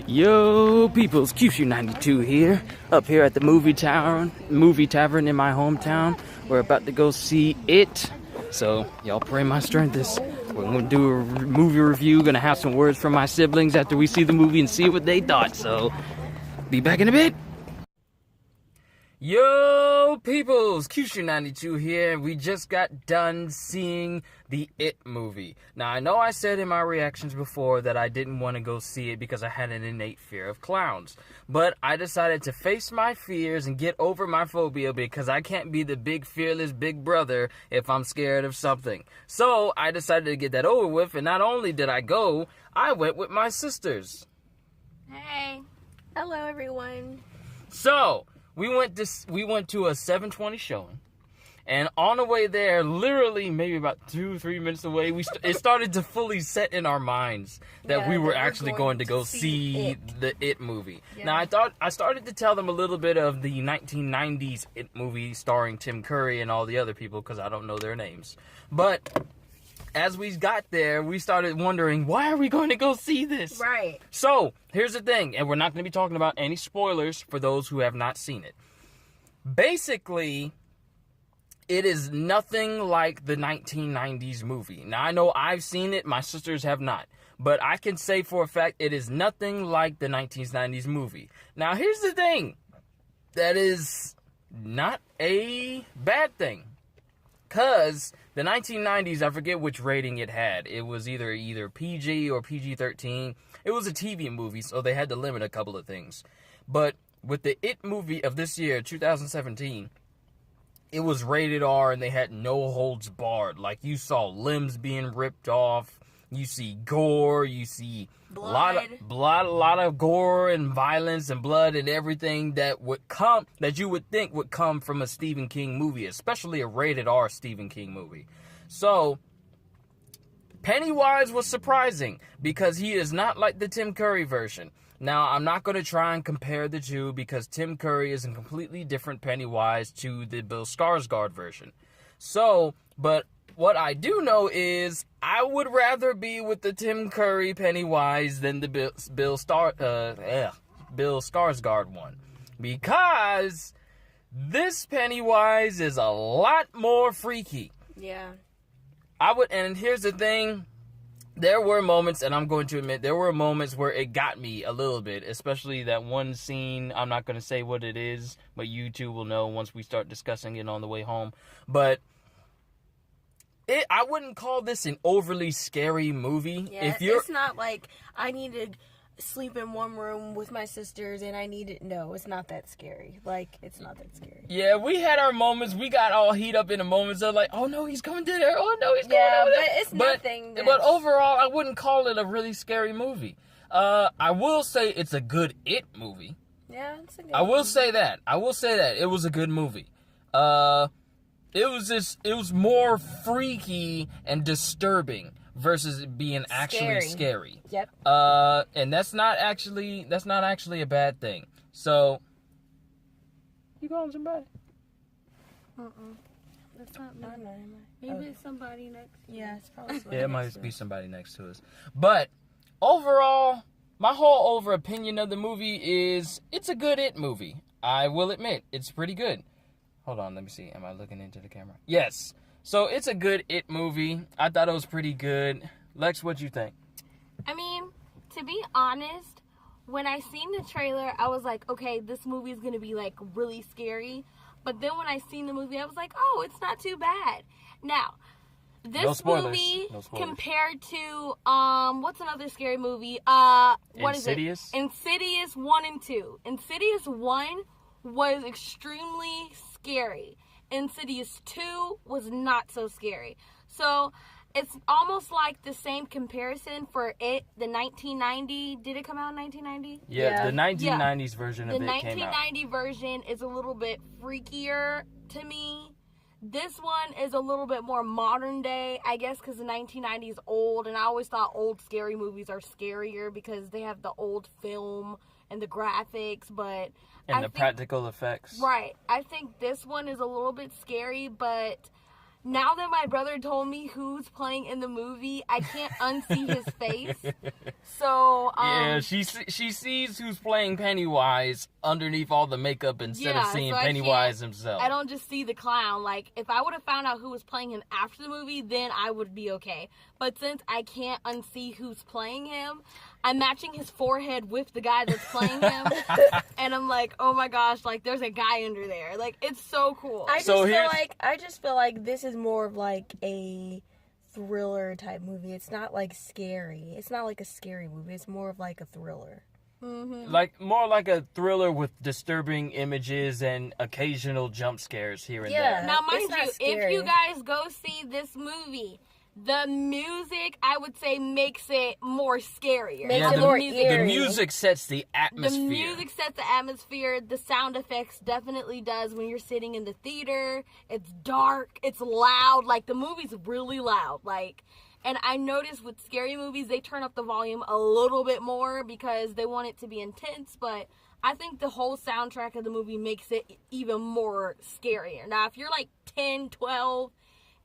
Yo, peoples, Qushu 92 here, up here at the movie tavern in my hometown. We're about to go see It. So, y'all pray my strength. We're gonna do a movie review, gonna have some words from my siblings after we see the movie and see what they thought. So, be back in a bit. Yo, peoples, Qushu 92 here. We just got done seeing the It movie. Now, I know I said in my reactions before that I didn't want to go see it because I had an innate fear of clowns. But I decided to face my fears and get over my phobia because I can't be the big, fearless big brother if I'm scared of something. So, I decided to get that over with, and not only did I go, I went with my sisters. Hey. Hello, everyone. So, we went to a 7:20 showing, and on the way there, literally maybe about 2-3 minutes away, it started to fully set in our minds that we were actually going to go see the It movie. Yeah. Now, I started to tell them a little bit of the 1990s It movie starring Tim Curry and all the other people because I don't know their names. But as we got there, we started wondering, why are we going to go see this? Right. So, here's the thing, and we're not going to be talking about any spoilers for those who have not seen it. Basically, it is nothing like the 1990s movie. Now, I know I've seen it, my sisters have not. But I can say for a fact, it is nothing like the 1990s movie. Now, here's the thing. That is not a bad thing. Because the 1990s, I forget which rating it had. It was either PG or PG-13. It was a TV movie, so they had to limit a couple of things. But with the It movie of this year, 2017, it was rated R and they had no holds barred. Like, you saw limbs being ripped off. You see gore, you see blood. a lot of gore and violence and blood and everything that you would think would come from a Stephen King movie, especially a rated R Stephen King movie. So, Pennywise was surprising because he is not like the Tim Curry version. Now, I'm not going to try and compare the two because Tim Curry is a completely different Pennywise to the Bill Skarsgård version. So, but what I do know is I would rather be with the Tim Curry Pennywise than the Bill Skarsgård one, because this Pennywise is a lot more freaky. Yeah. And here's the thing, there were moments, and I'm going to admit, there were moments where it got me a little bit, especially that one scene. I'm not going to say what it is, but you two will know once we start discussing it on the way home. But I wouldn't call this an overly scary movie. Yeah, it's not like I need to sleep in one room with my sisters and no, it's not that scary. Like, it's not that scary. Yeah, we had our moments. We got all heat up in the moments of like, oh no, he's coming to there. Oh no, he's going over there. But it's nothing. But overall, I wouldn't call it a really scary movie. I will say it's a good It movie. Yeah, it's a good I will say that. It was a good movie. It was more freaky and disturbing versus it being actually scary. Yep. And that's not actually a bad thing. So, you calling somebody? That's not me. Maybe it's somebody next. Yeah, it's probably somebody. Yeah, it might be somebody next to us. But overall, my whole opinion of the movie is it's a good It movie. I will admit, it's pretty good. Hold on, let me see. Am I looking into the camera? Yes. So, it's a good It movie. I thought it was pretty good. Lex, what'd you think? I mean, to be honest, when I seen the trailer, I was like, okay, this movie is going to be, like, really scary. But then when I seen the movie, I was like, oh, it's not too bad. Now, this movie compared to, what's another scary movie? What Insidious? is it? Insidious 1 and 2. Insidious 1 was extremely scary. Insidious 2 was not so scary. So, it's almost like the same comparison for It, the 1990. Did it come out in 1990? Yeah, the 1990s version of it came out. The 1990 version is a little bit freakier to me. This one is a little bit more modern day, I guess, because the 1990s old, and I always thought old scary movies are scarier because they have the old film and the graphics, but and the practical effects. Right. I think this one is a little bit scary, but now that my brother told me who's playing in the movie, I can't unsee his face. So, yeah, she sees who's playing Pennywise underneath all the makeup instead of seeing Pennywise himself. I don't just see the clown. Like, if I would have found out who was playing him after the movie, then I would be okay. But since I can't unsee who's playing him, I'm matching his forehead with the guy that's playing him. And I'm like, oh my gosh, like, there's a guy under there. Like, it's so cool. I just feel like this is more of like a thriller type movie. It's not like scary. It's not like a scary movie. It's more of like a thriller. Mm-hmm. Like more like a thriller with disturbing images and occasional jump scares here and there. Now, mind you, if you guys go see this movie, the music, I would say, makes it more scarier. Makes it more eerie. The music sets the atmosphere. The music sets the atmosphere. The sound effects definitely does when you're sitting in the theater. It's dark. It's loud. Like, the movie's really loud. Like, and I noticed with scary movies, they turn up the volume a little bit more because they want it to be intense. But I think the whole soundtrack of the movie makes it even more scarier. Now, if you're like 10, 12...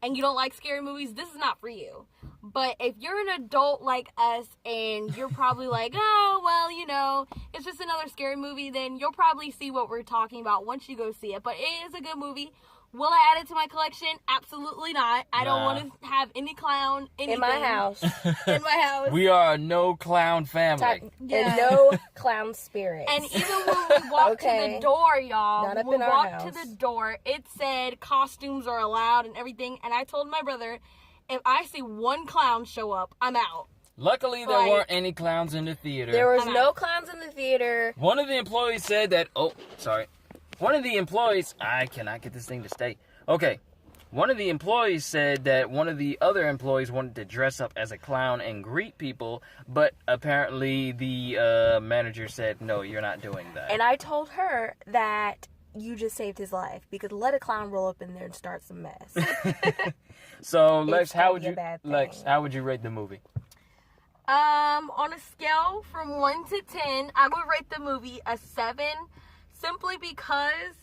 and you don't like scary movies, this is not for you. But if you're an adult like us and you're probably like, oh, well, you know, it's just another scary movie, then you'll probably see what we're talking about once you go see it. But it is a good movie. Will I add it to my collection? Absolutely not. I don't want to have any clown in my house. In my house. We are a no clown family. And no clown spirits. And even when we walked to the door, y'all, not up when in we our walked house. to the door, it said costumes are allowed and everything. And I told my brother, if I see one clown show up, I'm out. Luckily, there weren't any clowns in the theater. There was no clowns in the theater. One of the employees said that... Oh, sorry. One of the employees... I cannot get this thing to stay. Okay. One of the employees said that one of the other employees wanted to dress up as a clown and greet people, but apparently the manager said, no, you're not doing that. And I told her that you just saved his life, because let a clown roll up in there and start some mess. So, Lex, how would you rate the movie? On a scale from 1 to 10, I would rate the movie a 7, simply because,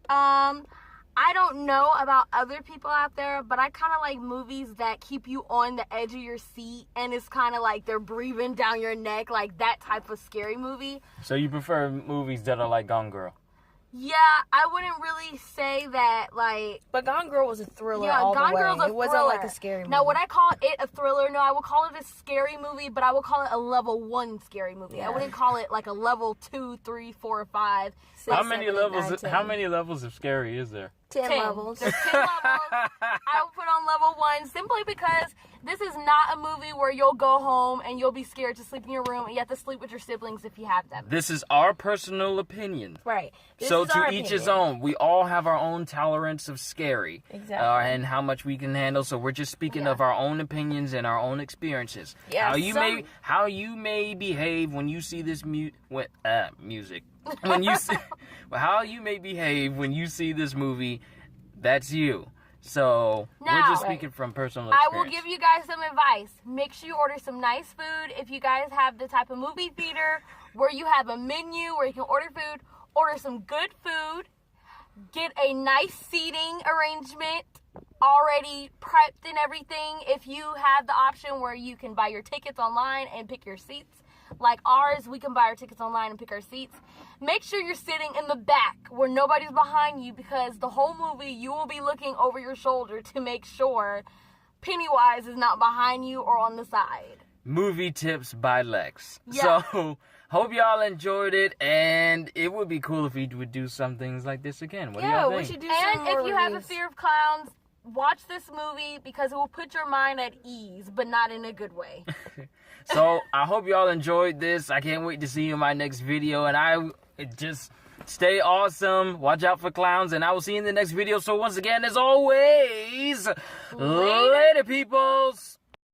I don't know about other people out there, but I kind of like movies that keep you on the edge of your seat, and it's kind of like they're breathing down your neck, like that type of scary movie. So you prefer movies that are like Gone Girl? Yeah, I wouldn't really say that, like... But Gone Girl was a thriller Gone Girl's a thriller. It wasn't like a scary movie. Now, would I call it a thriller? No, I would call it a scary movie, but I would call it a level 1 scary movie. Yeah. I wouldn't call it like a level 2, 3, 4, 5. How many levels of scary is there? 10 levels. There's 10 levels. I would put on level 1 simply because this is not a movie where you'll go home and you'll be scared to sleep in your room and you have to sleep with your siblings if you have them. This is our personal opinion. Right. So to each his own. We all have our own tolerance of scary. Exactly. And how much we can handle. So we're just speaking of our own opinions and our own experiences. Yeah, how you may behave when you see this music. When you see, how you may behave when you see this movie, that's you. So we're just speaking from personal experience. I will give you guys some advice. Make sure you order some nice food. If you guys have the type of movie theater where you have a menu where you can order food, order some good food. Get a nice seating arrangement already prepped and everything. If you have the option where you can buy your tickets online and pick your seats, like ours, we can buy our tickets online and pick our seats. Make sure you're sitting in the back where nobody's behind you, because the whole movie you will be looking over your shoulder to make sure Pennywise is not behind you or on the side. Movie tips by Lex. Yeah. So, hope y'all enjoyed it, and it would be cool if we would do some things like this again. What do y'all think? We should do and some more if you have a reviews. fear of clowns, watch this movie because it will put your mind at ease, but not in a good way. So, I hope y'all enjoyed this. I can't wait to see you in my next video, and just stay awesome. Watch out for clowns, and I will see you in the next video. So, once again, as always, later peoples.